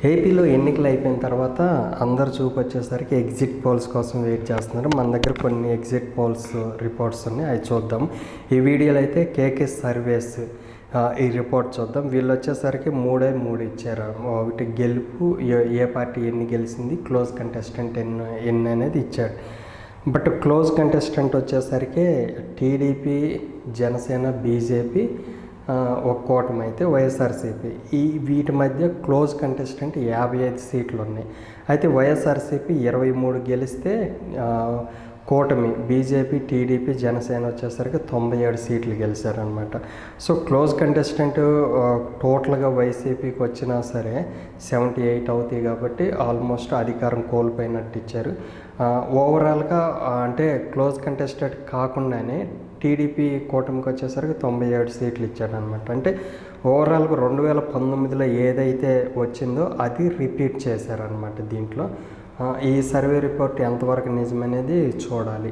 ఏపీలో ఎన్నికలు అయిపోయిన తర్వాత అందరు చూపు వచ్చేసరికి ఎగ్జిట్ పోల్స్ కోసం వెయిట్ చేస్తున్నారు. మన దగ్గర కొన్ని ఎగ్జిట్ పోల్స్ రిపోర్ట్స్ ఉన్నాయి, అవి చూద్దాం. ఈ వీడియోలో అయితే కేకే సర్వేస్ ఈ రిపోర్ట్ చూద్దాం. వీళ్ళు వచ్చేసరికి మూడు ఇచ్చారు. ఒకటి గెలుపు, ఏ పార్టీ ఎన్ని గెలిచింది, క్లోజ్ కంటెస్టెంట్ ఎన్ని అనేది ఇచ్చాడు. బట్ క్లోజ్ కంటెస్టెంట్ వచ్చేసరికి టీడీపీ, జనసేన, బీజేపీ, ఒక కూటమి అయితే వైఎస్ఆర్సీపీ. వీటి మధ్య క్లోజ్ కంటెస్టెంట్ 55 సీట్లు ఉన్నాయి. అయితే వైఎస్ఆర్సీపీ 23 గెలిస్తే కూటమి బీజేపీ, టీడీపీ, జనసేన వచ్చేసరికి 97 సీట్లు గెలిచారనమాట. సో క్లోజ్ కంటెస్టెంట్ టోటల్గా వైసీపీకి వచ్చినా సరే 78 అవుతాయి కాబట్టి ఆల్మోస్ట్ అధికారం కోల్పోయినట్టు ఇచ్చారు. ఓవరాల్గా అంటే క్లోజ్ కంటెస్టెంట్ కాకుండానే టీడీపీ కూటమికి వచ్చేసరికి 97 సీట్లు ఇచ్చాడనమాట. అంటే ఓవరాల్గా 2019లో ఏదైతే వచ్చిందో అది రిపీట్ చేశారనమాట దీంట్లో. ఈ సర్వే రిపోర్ట్ ఎంతవరకు నిజమనేది చూడాలి.